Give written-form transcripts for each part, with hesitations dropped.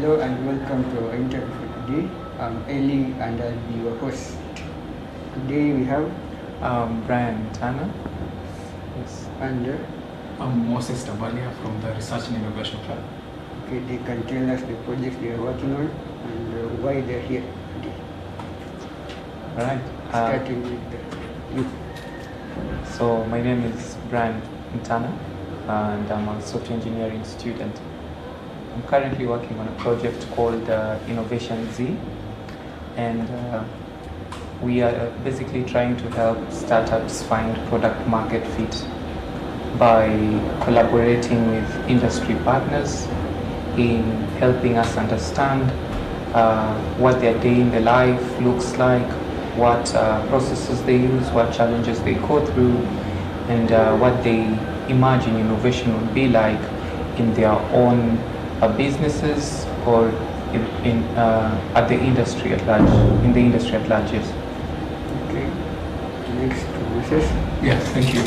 Hello and welcome to our interview for today. I'm Eli and I'll be your host. Today we have Brian Turner. Yes. and I'm Moses Tabalia from the Research and Innovation Club. okay, they can tell us the projects they are working on and why they're here today. All right. Starting with you. So my name is Brian Turner, and I'm a software engineering student. I'm currently working on a project called Innovation Z, and we are basically trying to help startups find product market fit by collaborating with industry partners in helping us understand what their day in the life looks like, what processes they use, what challenges they go through, and what they imagine innovation would be like in their own businesses or in at the industry at large, in the industry at large. Yes. Okay. Next to Moses. Yeah, thank you.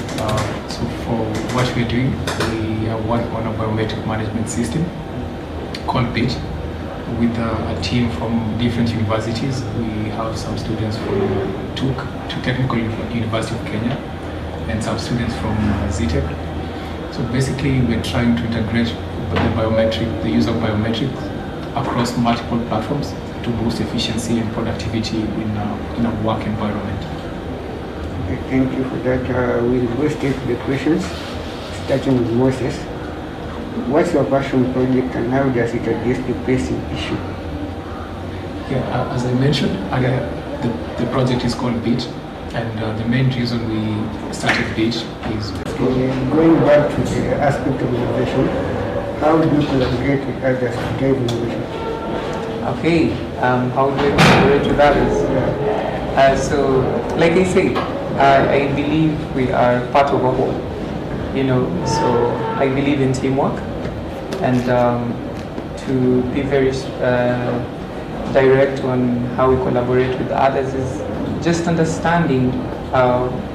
So for what we're doing, we have worked on a biometric management system called BIT with a team from different universities. We have some students from TUK, Technical University of Kenya, and some students from ZTech. So basically, we're trying to integrate the use of biometrics across multiple platforms to boost efficiency and productivity in a work environment. Okay, thank you for that. We'll go straight to the questions, starting with Moses. What's your passion project and how does it address the pressing issue? Yeah, as I mentioned, the project is called BIT, and the main reason we started BIT is Going back to the aspect of innovation, how do you collaborate with others to drive innovation? Okay. How do we collaborate with others? So, like I said, I believe we are part of a whole. So I believe in teamwork, and to be very direct on how we collaborate with others is just understanding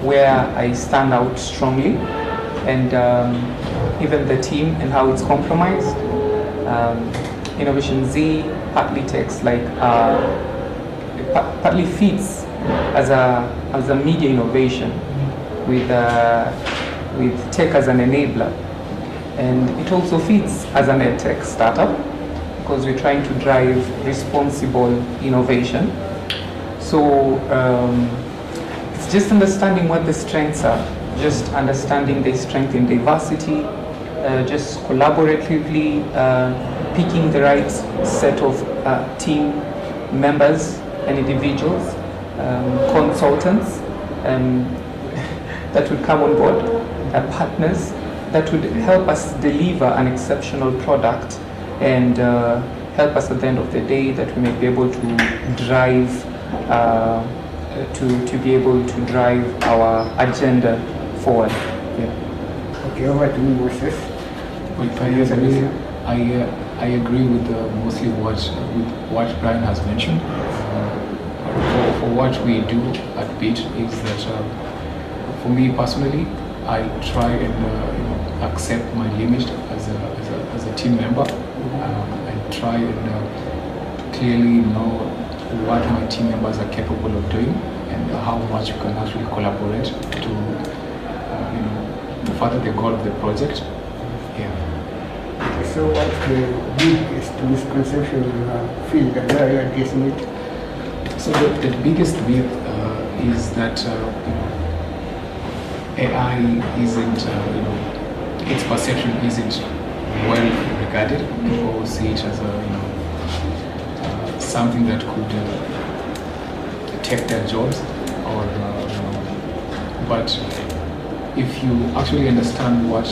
where I stand out strongly, and even the team and how it's compromised. Innovation Z partly takes partly fits as a media innovation with tech as an enabler, and it also fits as an edtech startup because we're trying to drive responsible innovation. So it's just understanding what the strengths are, just understanding the strength in diversity, just collaboratively picking the right set of team members and individuals, consultants that would come on board, partners that would help us deliver an exceptional product and help us at the end of the day that we may be able to drive to be able to drive our agenda forward. Yeah. Okay, over to you, Moses. I agree with mostly what Brian has mentioned. For what we do at BIT is that for me personally, I try and accept my limit as a team member. I try and clearly know what my team members are capable of doing and how much we can actually collaborate to further the goal of the project. Yeah. So what's the biggest misconception you feel that where you're addressing it? So the biggest myth is that AI isn't, its perception isn't well regarded. People see it as something that could take their jobs, or but if you actually understand what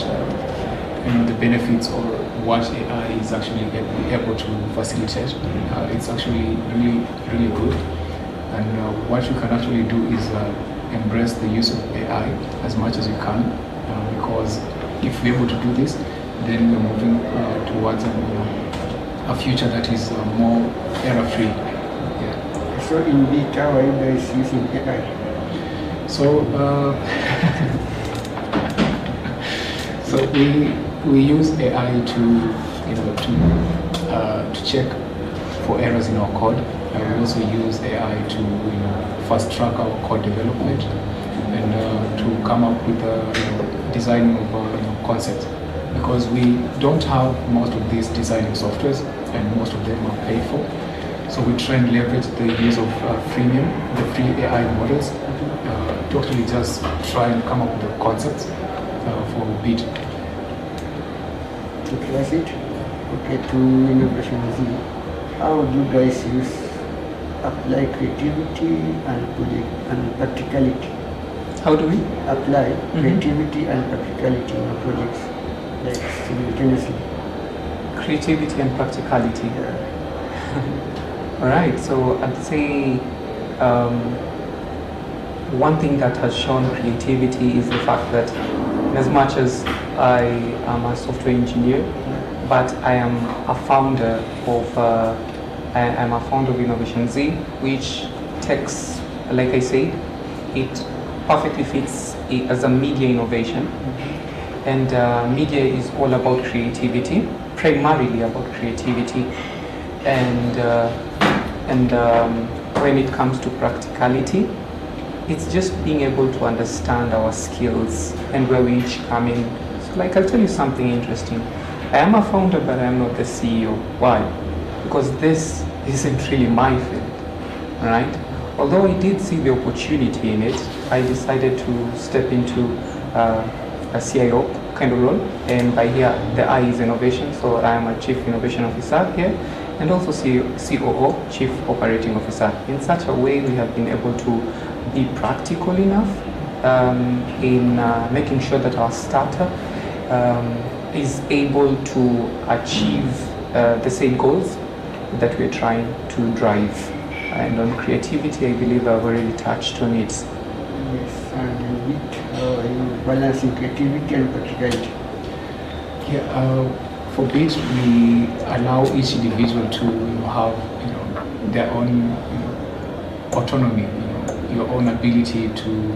the benefits or what AI is actually able to facilitate, it's actually really, really good. And what you can actually do is embrace the use of AI as much as you can, because if we're able to do this, then we're moving towards a future that is more error-free. Yeah. So in BIT, how are you guys using AI? So, so we use AI to to check for errors in our code. We also use AI to fast track our code development and to come up with designing of concepts, because we don't have most of these designing softwares and most of them are paid for. So we try and leverage the use of freemium, the free AI models, to actually just try and come up with the concepts for BEAT. Okay, that's it. Okay, to Innovation Z, how do you guys apply creativity and practicality? How do we? Apply creativity and practicality in your projects, like simultaneously. Creativity and practicality. Yeah. All right, so I'd say one thing that has shown creativity is the fact that as much as I am a software engineer, but I am a founder of Innovation Z, which takes, like I said, it perfectly fits as a media innovation. And media is all about creativity, primarily about creativity. And when it comes to practicality, it's just being able to understand our skills and where we each come in. So like, I'll tell you something interesting. I am a founder, but I am not the CEO. Why? Because this isn't really my field, right? Although I did see the opportunity in it, I decided to step into a CIO kind of role. And by here, the I is innovation, so I am a Chief Innovation Officer here, and also COO, Chief Operating Officer. In such a way, we have been able to be practical enough in making sure that our startup is able to achieve the same goals that we're trying to drive. And on creativity, I believe I've already touched on it. Yes, and you balancing creativity and practicality. Yeah, for BEAT, we allow each individual to have their own autonomy, your own ability to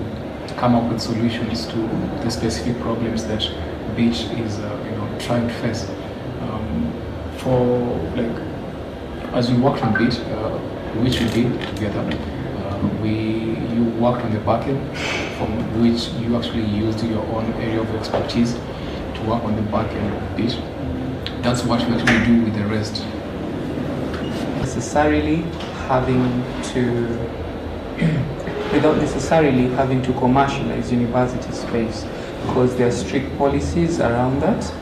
come up with solutions to the specific problems that BEAT is trying to face. As we worked on BEAT, which we did together, you worked on the backend, from which you actually used your own area of expertise to work on the backend of BEAT. That's what we actually do with the rest. Without necessarily having to commercialize university space, because there are strict policies around that,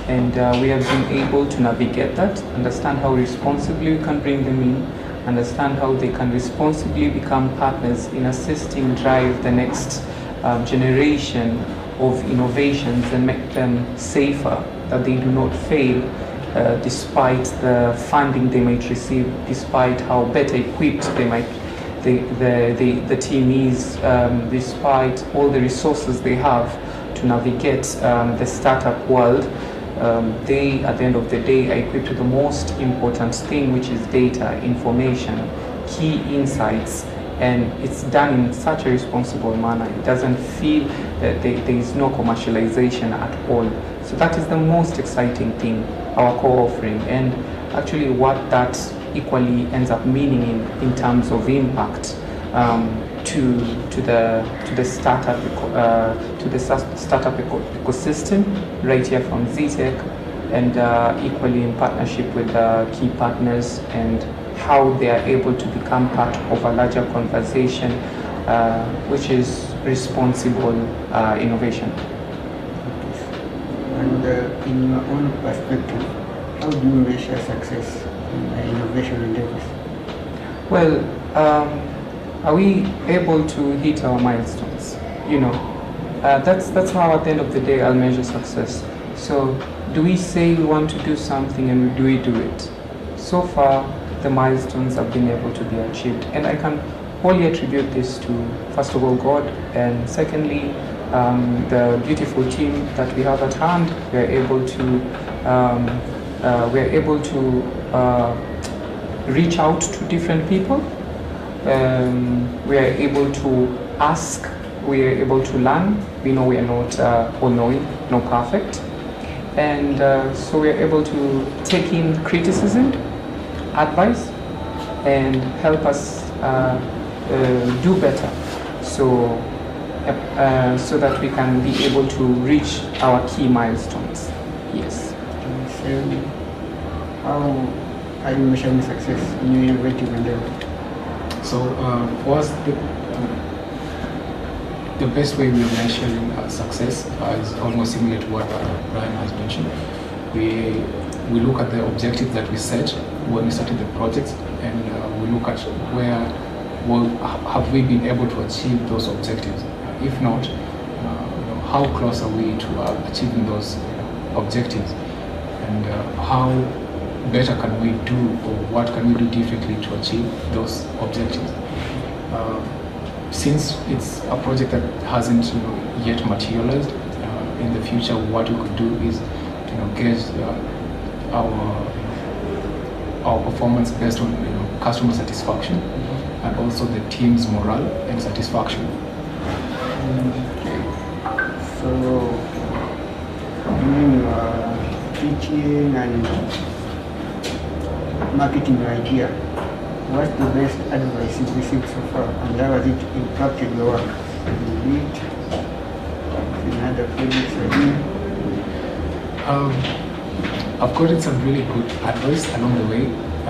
and we have been able to navigate that, understand how responsibly we can bring them in, understand how they can responsibly become partners in assisting drive the next generation of innovations and make them safer, that they do not fail despite the funding they might receive, despite how better equipped the team is, despite all the resources they have to navigate the startup world. They, at the end of the day, are equipped with the most important thing, which is data, information, key insights, and it's done in such a responsible manner. It doesn't feel that there is no commercialization at all. So that is the most exciting thing, our core offering, and actually what that equally ends up meaning in terms of impact to the startup ecosystem right here from ZTech, and equally in partnership with key partners, and how they are able to become part of a larger conversation, which is responsible innovation. And in your own perspective, how do you measure success in innovation endeavors? Well, are we able to hit our milestones? That's how at the end of the day I'll measure success. So do we say we want to do something and do we do it? So far, the milestones have been able to be achieved, and I can wholly attribute this to, first of all, God, and secondly, the beautiful team that we have at hand. We're able to reach out to different people. We are able to ask, we are able to learn. We know we are not all-knowing, no perfect. and so we're able to take in criticism, advice, and help us do better. So so that we can be able to reach our key milestones. Yes. So, how are you measuring success in your innovative endeavor? So for us, the best way we are measuring success is almost similar to what Brian has mentioned. We look at the objectives that we set when we started the project, and we look at have we been able to achieve those objectives. If not, how close are we to achieving those objectives, and how better can we do, or what can we do differently to achieve those objectives. Since it's a project that hasn't yet materialized, in the future what we could do is gauge our performance based on customer satisfaction, and also the team's morale and satisfaction. Okay. So, when you are teaching and marketing your idea, what's the best advice you've received so far, and how has it impacted your work? In it, in other projects you're doing? I've gotten some really good advice along the way. I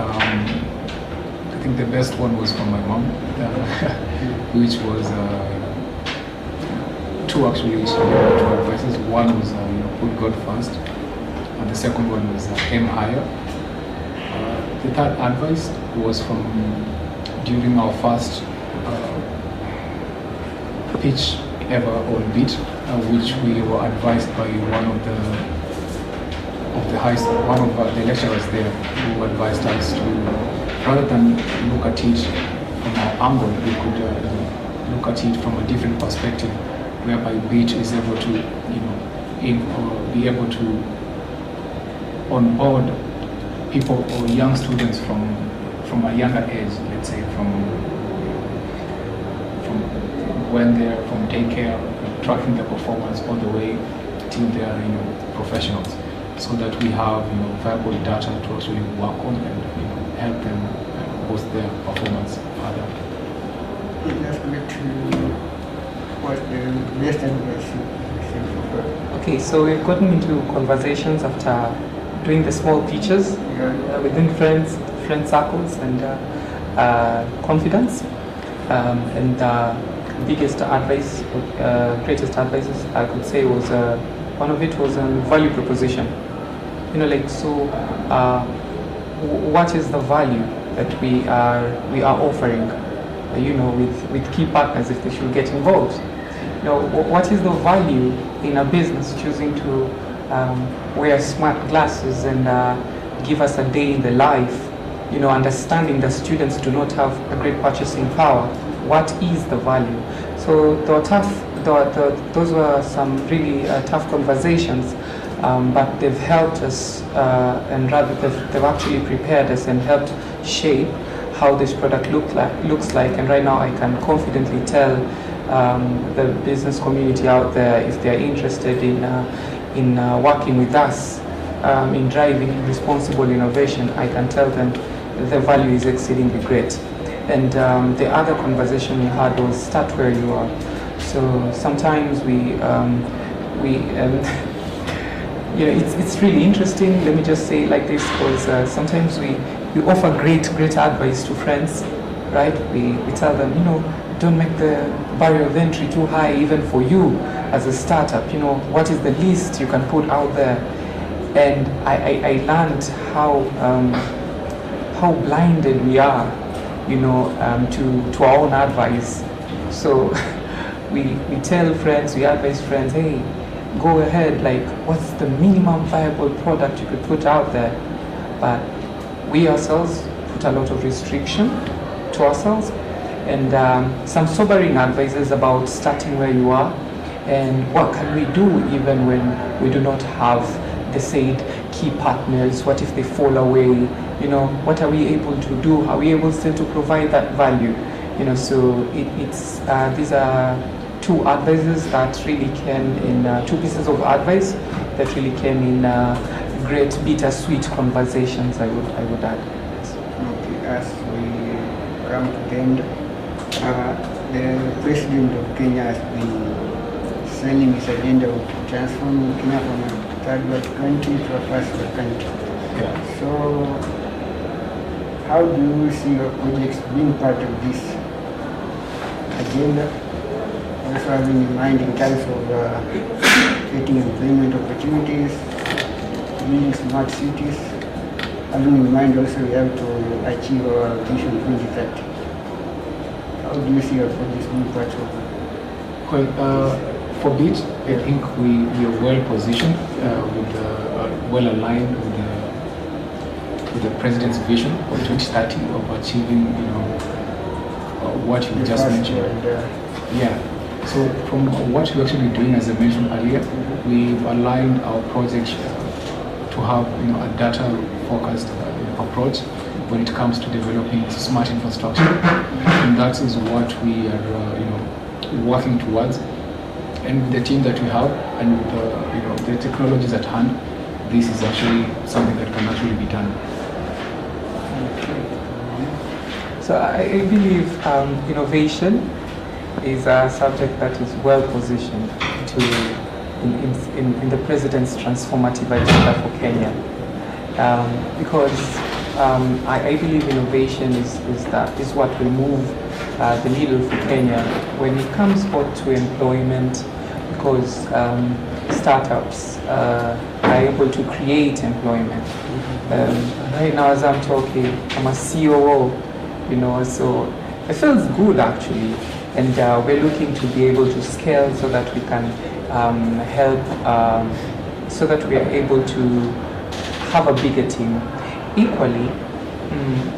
think the best one was from my mom, which was two actually. She gave two advices. One was put God first, and the second one was aim higher. The third advice was from during our first pitch ever on Beat, which we were advised by one of the lecturers there, who advised us to, rather than look at it from our angle, we could look at it from a different perspective, whereby Beat is able to be able to onboard people or young students from a younger age, let's say from when they're from daycare, tracking their performance all the way till they're professionals, so that we have viable data to actually work on and help them boost their performance further. Let's get to what's the best advice you've received so far. Okay, so we've gotten into conversations after doing the small pitches within friend circles and confidence, and biggest advice, greatest advices I could say was one of it was value proposition. What is the value that we are offering? With key partners, if they should get involved. What is the value in a business choosing to wear smart glasses and give us a day in the life, understanding that students do not have a great purchasing power? What is the value? So those were some really tough conversations, but they've helped us, and rather they've actually prepared us and helped shape how this product looks like. And right now I can confidently tell the business community out there, if they're interested in working with us in driving responsible innovation, I can tell them the value is exceedingly great. And the other conversation we had was start where you are. So sometimes it's really interesting. Let me just say it like this, because sometimes we offer great advice to friends, right? We tell them, don't make the barrier of entry too high, even for you as a startup. What is the least you can put out there? And I learned how blinded we are, to our own advice. So we tell friends, we advise friends, hey, go ahead, what's the minimum viable product you could put out there? But we ourselves put a lot of restriction to ourselves, and some sobering advices about starting where you are and what can we do even when we do not have the said key partners. What if they fall away? What are we able to do? Are we able still to provide that value? So these are two advices that really came in, two pieces of advice that really came in great bittersweet conversations, I would add. Okay, as we come to the end, the President of Kenya has been selling his agenda of transforming Kenya from a third world country to a first world country. Yeah. So, how do you see your projects being part of this agenda? Also having in mind in terms of creating employment opportunities, building smart cities, having in mind also we have to achieve our vision 2030. How do you see your projects being part of? Well, for BIT, I think we are well positioned, well aligned with the President's vision of 2030 of achieving, what you just mentioned. Yeah. So from what we're actually doing, as I mentioned earlier, we've aligned our project to have a data-focused approach when it comes to developing smart infrastructure, and that is what we are working towards. And with the team that we have and with the technologies at hand, this is actually something that can actually be done. So I believe innovation is a subject that is well positioned in the President's transformative agenda for Kenya, because I believe innovation is what will move the needle for Kenya when it comes to employment, because startups are able to create employment. Right now, as I'm talking, I'm a COO, so it feels good actually, and we're looking to be able to scale so that we can help, so that we are able to have a bigger team. Equally,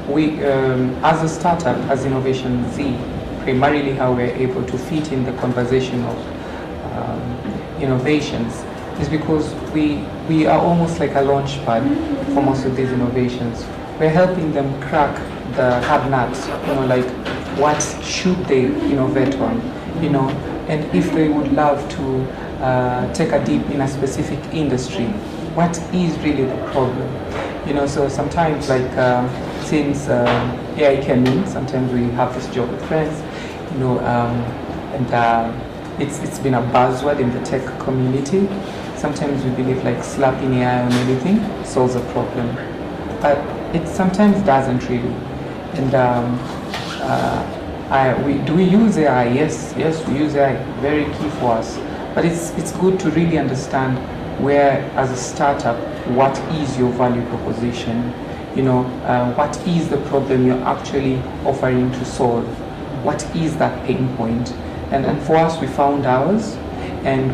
we, as a startup, as Innovation Z, primarily how we're able to fit in the conversation of innovations is because we are almost like a launch pad for most of these innovations. We're helping them crack the hard nuts, like what should they innovate on, and if they would love to take a deep in a specific industry, what is really the problem? So sometimes, like since AI came in, sometimes we have this job with friends, and it's been a buzzword in the tech community. Sometimes we believe like slapping AI on anything solves a problem, but it sometimes doesn't really. And do we use AI? Yes, we use AI. Very key for us. But it's good to really understand where, as a startup, what is your value proposition? What is the problem you're actually offering to solve? What is that pain point? And for us, we found ours, and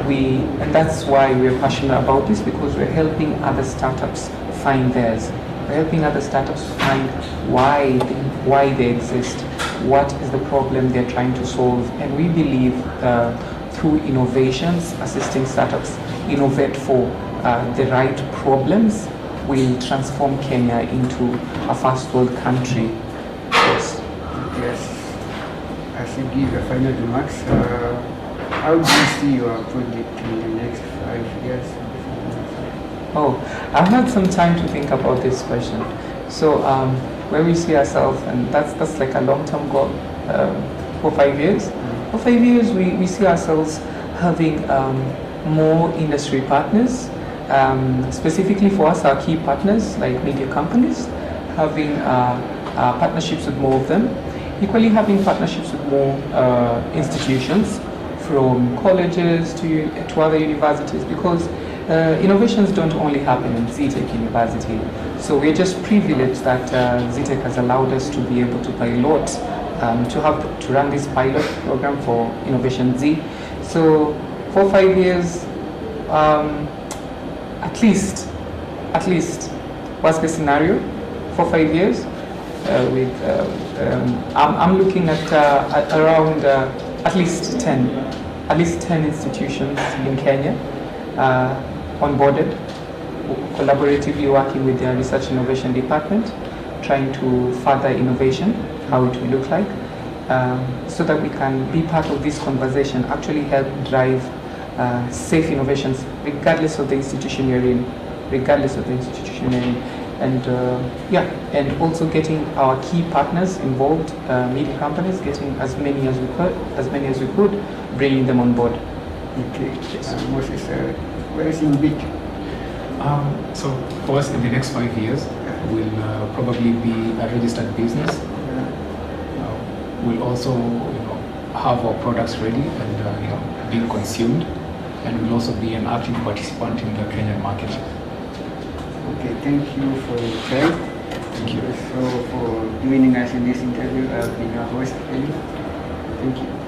that's why we're passionate about this, because we're helping other startups find theirs. We're helping other startups find why they exist, what is the problem they're trying to solve, and we believe through innovations, assisting startups innovate for the right problems, will transform Kenya into a first world country. Yes. As you give your final remarks, how do you see your project in the next 5 years? Oh, I've had some time to think about this question. So where we see ourselves, and that's like a long-term goal, for 5 years. For 5 years, we see ourselves having more industry partners, specifically for us, our key partners like media companies, having partnerships with more of them, equally having partnerships with more institutions, from colleges to other universities, because innovations don't only happen in ZTech University. So we're just privileged that ZTech has allowed us to be able to pilot, to run this pilot program for Innovation Z. So for 5 years, at least, worst case scenario, for 5 years, I'm looking at around at least 10 institutions in Kenya onboarded, collaboratively working with their research innovation department, trying to further innovation, how it will look like, so that we can be part of this conversation, actually help drive safe innovations, regardless of the institution you're in, and and also getting our key partners involved, media companies, getting as many as we could, bringing them on board. Okay. Moses, where is in bit? So for us, in the next 5 years, we'll probably be a registered business. We'll also, have our products ready and being consumed, and we'll also be an active participant in the Kenyan market. Okay, thank you for your time. Thank you. So for joining us in this interview, I've been your host, Eli. Thank you.